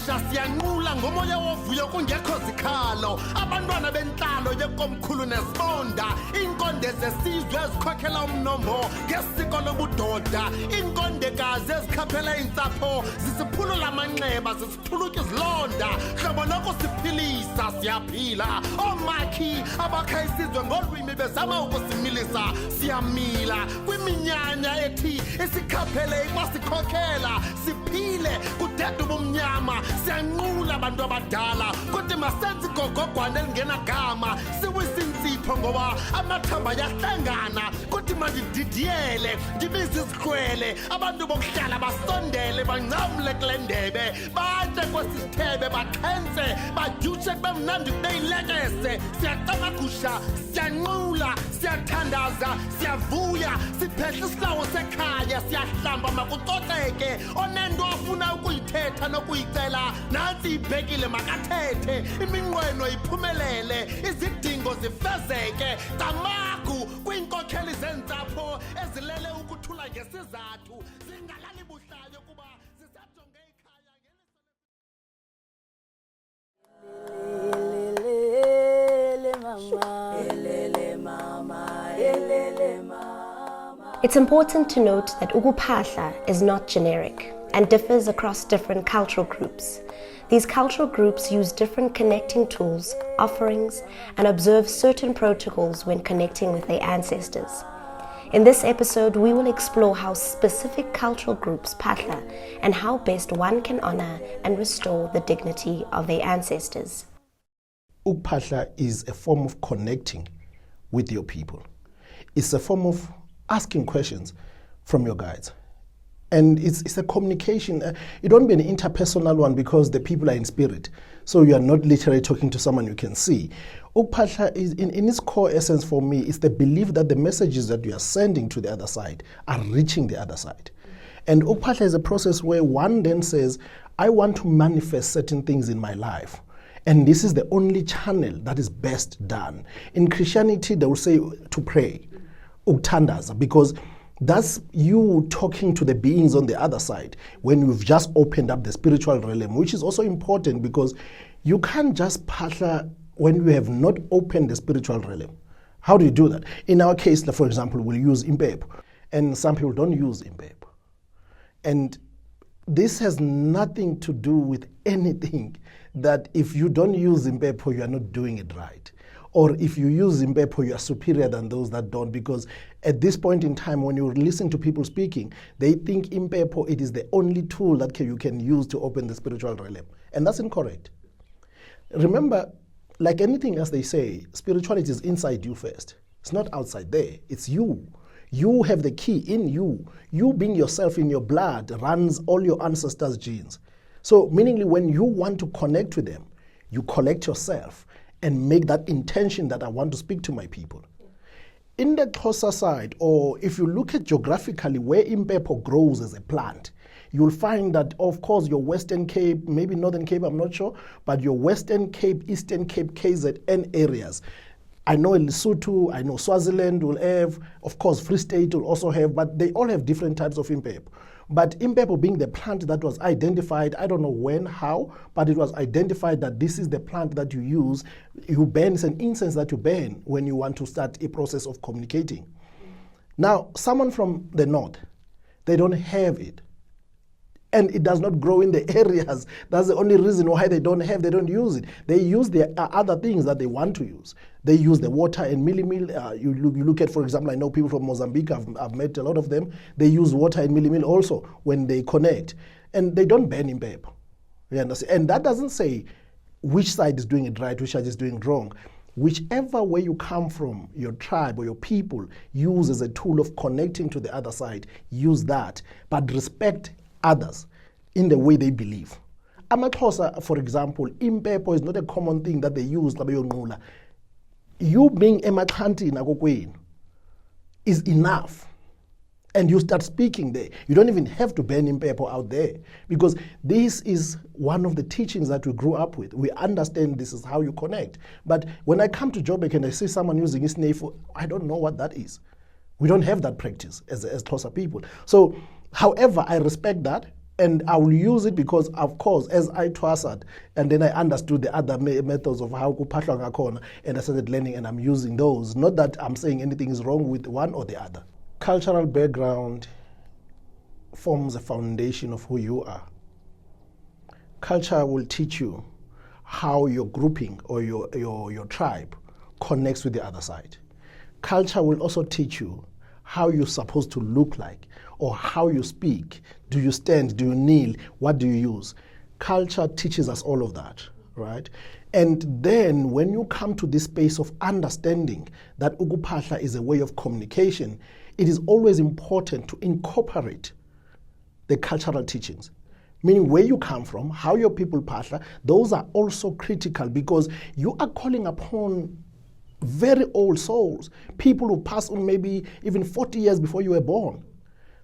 Upasha siyanqula ngomoya wovuyo kungekho zikhalo abantwana bentlalo yekomkhulu nesibonda inkonde zesizwe ezikhokhela umnombo ngesiko lobudoda inkondekazi ezikhaphela intsapho zisiphulula amanxeba zisiphuluka izilonda hlobo lokusiphilisa siyaphila oomakhi abakha isizwe ngolwimi bezama ukusimilisa siyamila kwiminyanya ethi isikhaphele ikwasikhokhela siphile kudeda ubumnyama siyanqula abantu abadala kuthi masenze igogogwane elingenagama siwise intsipho ngoba amathamba yahlangana kuthi mandididiyele ndibize izikrwele abantu bokuhlala basondele bancamle kule ndebe batye kwesi sithebe baxhense badyutshe kube mnandi kubeyilekese siyacamagusha siyanqula siyathandaza siyavuya siphehla isihlawo sekhaya siyahlamba makucoceke onento afuna ukuyithetha nokuyicela nantsi ibhekile makathethe iminqweno iphumelele izidingo zifezeke tamagu kwiinkokheli zentsapho ezilele ukuthula ngesizathu zingalali buhlayo kuba zisajonge ikhaya It's important to note that ukuphahla is not generic and differs across different cultural groups. These cultural groups use different connecting tools, offerings, and observe certain protocols when connecting with their ancestors. In this episode, we will explore how specific cultural groups phahla and how best one can honor and restore the dignity of their ancestors. Ukuphahla is a form of connecting with your people. It's a form of asking questions from your guides. And it's a communication. It won't be an interpersonal one because the people are in spirit. So you are not literally talking to someone you can see. Ukuphahla is, in its core essence for me, is the belief that the messages that you are sending to the other side are reaching the other side. And ukuphahla is a process where one then says, I want to manifest certain things in my life. And this is the only channel that is best done. In Christianity, they will say to pray, ukuthandaza, because that's you talking to the beings on the other side when you've just opened up the spiritual realm, which is also important because you can't just phahla when you have not opened the spiritual realm. How do you do that? In our case, for example, we'll use impepho, and some people don't use impepho. And this has nothing to do with anything that if you don't use impepho, you are not doing it right. Or if you use impepho, you are superior than those that don't, because at this point in time, when you listen to people speaking, they think impepho, it is the only tool that you can use to open the spiritual realm. And that's incorrect. Remember, like anything else they say, spirituality is inside you first. It's not outside there. It's you. You have the key in you. You being yourself in your blood runs all your ancestors' genes. So meaningly, when you want to connect with them, you collect yourself and make that intention that I want to speak to my people. In the Xhosa side, or if you look at geographically where impepho grows as a plant, you'll find that, of course, your Western Cape, maybe Northern Cape, I'm not sure, but your Western Cape, Eastern Cape, KZN areas. I know Lesotho, I know Swaziland will have, of course, Free State will also have, but they all have different types of impepho. But impepho being the plant that was identified, I don't know when, how, but it was identified that this is the plant that you use. You burn, it's an incense that you burn when you want to start a process of communicating. Now, someone from the north, they don't have it. And it does not grow in the areas. That's the only reason why they don't use it. They use the other things that they want to use. They use the water and milli-mill. You look at, for example, I know people from Mozambique, I've met a lot of them. They use water and milli-mill also when they connect. And they don't burn impepho. You understand? And that doesn't say which side is doing it right, which side is doing it wrong. Whichever way you come from, your tribe or your people, use as a tool of connecting to the other side, use that. But respect others in the way they believe. AmaXhosa, for example, impepho is not a common thing that they use. You being emaxhanti nakokwenu is enough. And you start speaking there. You don't even have to burn impepho out there, because this is one of the teachings that we grew up with. We understand this is how you connect. But when I come to Joburg and I see someone using isnefu, I don't know what that is. We don't have that practice as Xhosa people. So, however, I respect that. And I will use it because, of course, as I twasad, and then I understood the other methods of how ukuphahla ngakhona, and I started learning, and I'm using those. Not that I'm saying anything is wrong with one or the other. Cultural background forms a foundation of who you are. Culture will teach you how your grouping or your tribe connects with the other side. Culture will also teach you how you're supposed to look like, or how you speak. Do you stand? Do you kneel? What do you use? Culture teaches us all of that, right? And then when you come to this space of understanding that ukuphahla is a way of communication, it is always important to incorporate the cultural teachings. Meaning where you come from, how your people phahla, those are also critical, because you are calling upon very old souls, people who passed on maybe even 40 years before you were born.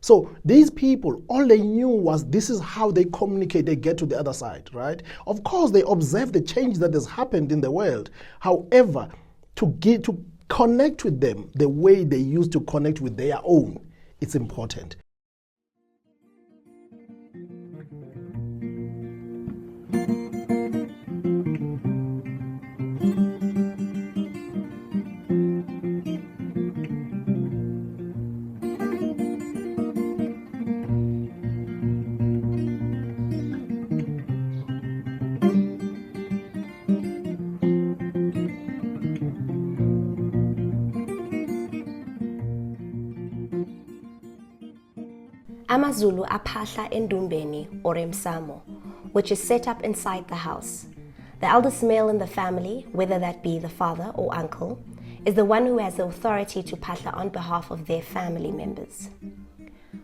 So these people, all they knew was this is how they communicate, they get to the other side, right? Of course, they observe the change that has happened in the world. However, to connect with them the way they used to connect with their own, it's important. AmaZulu aphahla Mthombeni or emsamo, which is set up inside the house. The eldest male in the family, whether that be the father or uncle, is the one who has the authority to phahla on behalf of their family members.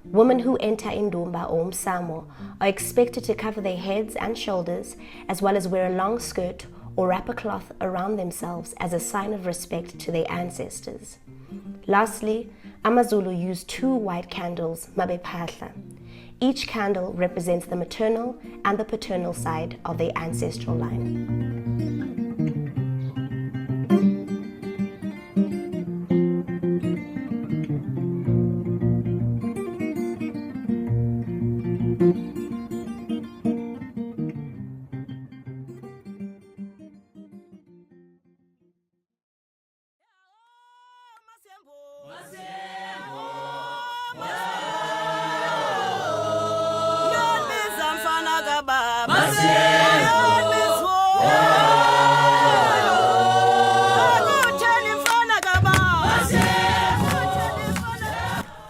Women who enter indumba or umsamo are expected to cover their heads and shoulders, as well as wear a long skirt or wrap a cloth around themselves as a sign of respect to their ancestors. Lastly, AmaZulu use 2 white candles, mabephahla. Each candle represents the maternal and the paternal side of their ancestral line.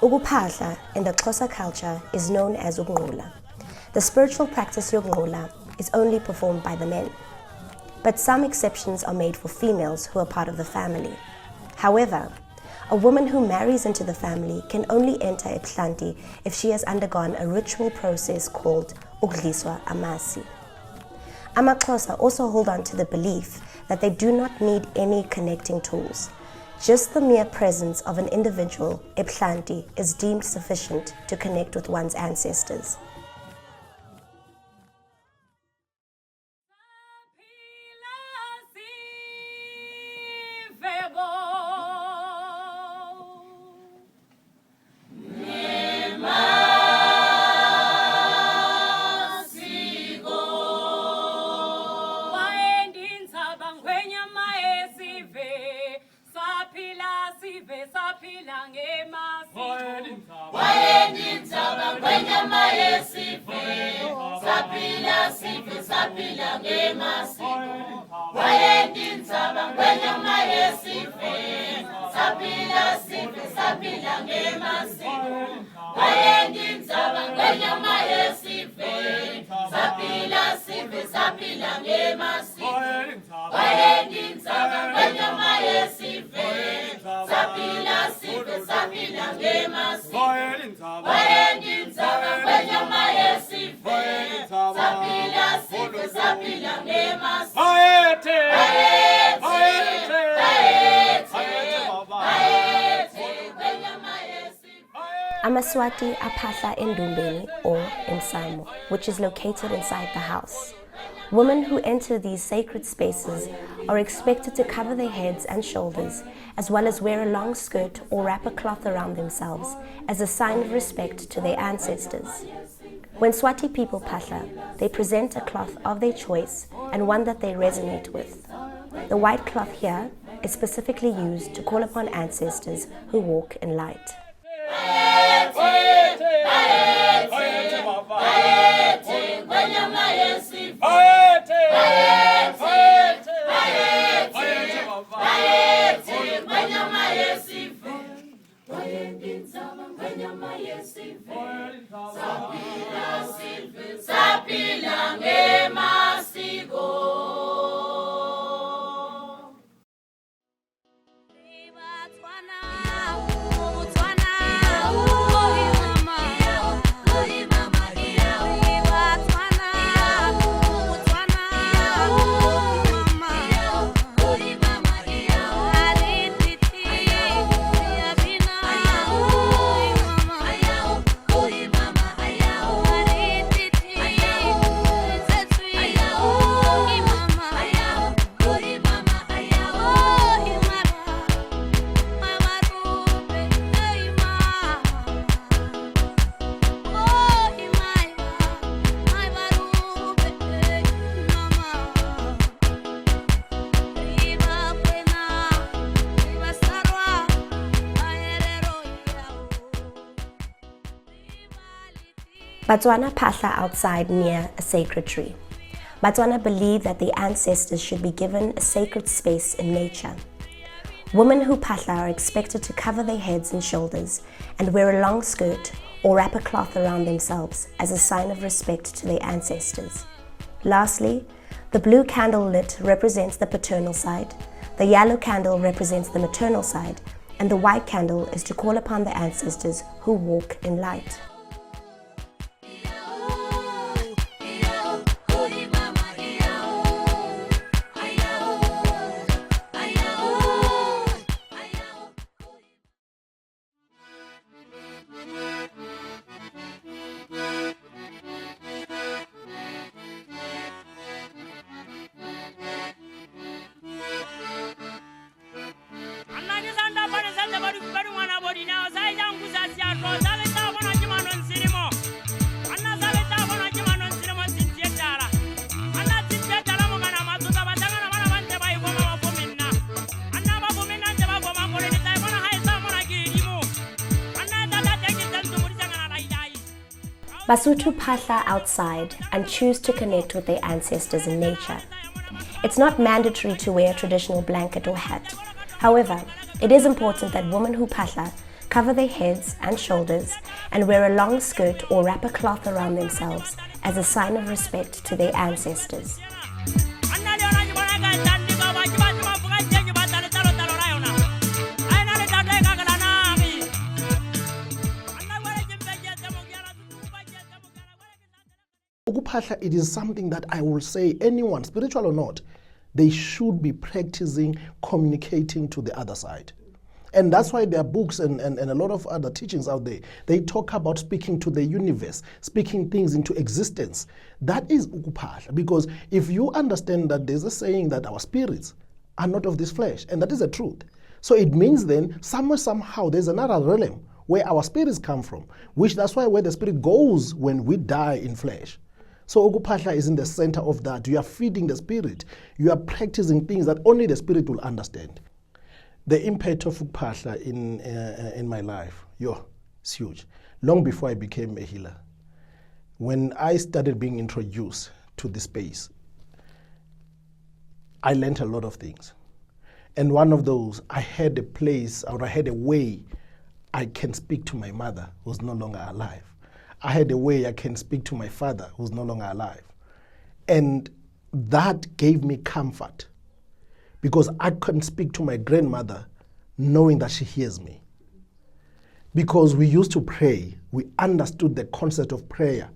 Ukuphahla in the Xhosa culture is known as ukunqula. The spiritual practice yokunqula is only performed by the men, but some exceptions are made for females who are part of the family. However, a woman who marries into the family can only enter ebuhlanti if she has undergone a ritual process called ukudliswa amasi. AmaXhosa also hold on to the belief that they do not need any connecting tools. Just the mere presence of an individual ebuhlanti is deemed sufficient to connect with one's ancestors. AmaSwati aphahla Mthombeni or emsamo, which is located inside the house. Women who enter these sacred spaces are expected to cover their heads and shoulders, as well as wear a long skirt or wrap a cloth around themselves as a sign of respect to their ancestors. When Swati people phahla, they present a cloth of their choice and one that they resonate with. The white cloth here is specifically used to call upon ancestors who walk in light. baTswana phahla outside near a sacred tree. baTswana believe that the ancestors should be given a sacred space in nature. Women who phahla are expected to cover their heads and shoulders and wear a long skirt or wrap a cloth around themselves as a sign of respect to their ancestors. Lastly, the blue candle lit represents the paternal side, the yellow candle represents the maternal side, and the white candle is to call upon the ancestors who walk in light. baSotho phahla outside and choose to connect with their ancestors in nature. It's not mandatory to wear a traditional blanket or hat. However, it is important that women who phahla cover their heads and shoulders and wear a long skirt or wrap a cloth around themselves as a sign of respect to their ancestors. Ukuphahla, it is something that I will say anyone, spiritual or not, they should be practicing communicating to the other side. And that's why there are books and a lot of other teachings out there. They talk about speaking to the universe, speaking things into existence. That is ukuphahla. Because if you understand that there's a saying that our spirits are not of this flesh, and that is the truth. So it means then somewhere, somehow, there's another realm where our spirits come from, which that's why where the spirit goes when we die in flesh. So ukuphahla is in the center of that. You are feeding the spirit. You are practicing things that only the spirit will understand. The impact of ukuphahla in my life, it's huge. Long before I became a healer, when I started being introduced to this space, I learned a lot of things. And one of those, I had a place, or I had a way I can speak to my mother who's no longer alive. I had a way I can speak to my father who's no longer alive. And that gave me comfort because I can speak to my grandmother knowing that she hears me. Because we used to pray, we understood the concept of prayer,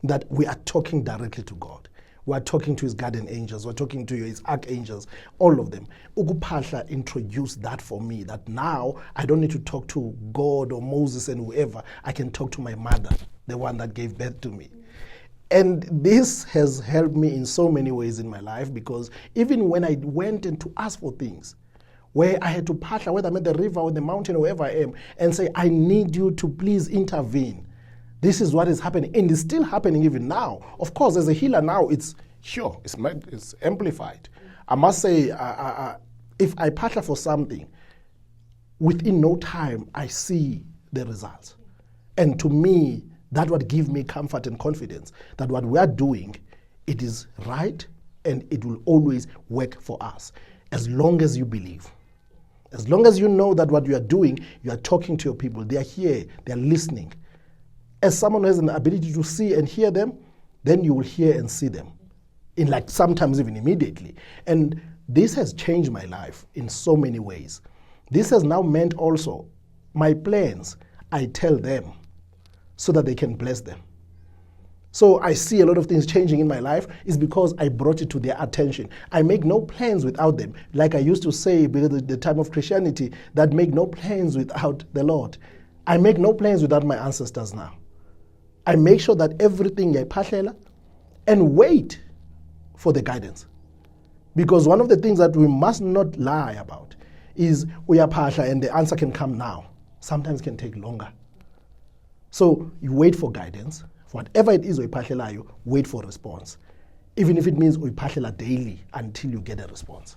that we are talking directly to God. We are talking to his guardian angels, we're talking to his archangels, all of them. Ukuphahla introduced that for me, that now I don't need to talk to God or Moses and whoever. I can talk to my mother, the one that gave birth to me. And this has helped me in so many ways in my life, because even when I went in to ask for things, where I had to phahla, whether I'm at the river or the mountain or wherever I am, and say, I need you to please intervene. This is what is happening, and it's still happening even now. Of course, as a healer now, it's amplified. I must say, if I phahla for something, within no time, I see the results. And to me, that would give me comfort and confidence that what we are doing, it is right, and it will always work for us, as long as you believe. As long as you know that what you are doing, you are talking to your people. They are here, they are listening. As someone who has an ability to see and hear them, then you will hear and see them, in like sometimes even immediately. And this has changed my life in so many ways. This has now meant also my plans, I tell them so that they can bless them. So I see a lot of things changing in my life is because I brought it to their attention. I make no plans without them. Like I used to say because at the time of Christianity, that make no plans without the Lord. I make no plans without my ancestors now. I make sure that everything I phahlela and wait for the guidance. Because one of the things that we must not lie about is uyaphahla and the answer can come now. Sometimes can take longer. So you wait for guidance. Whatever it is uyiphahlela, wait for a response. Even if it means uyiphahlela daily until you get a response.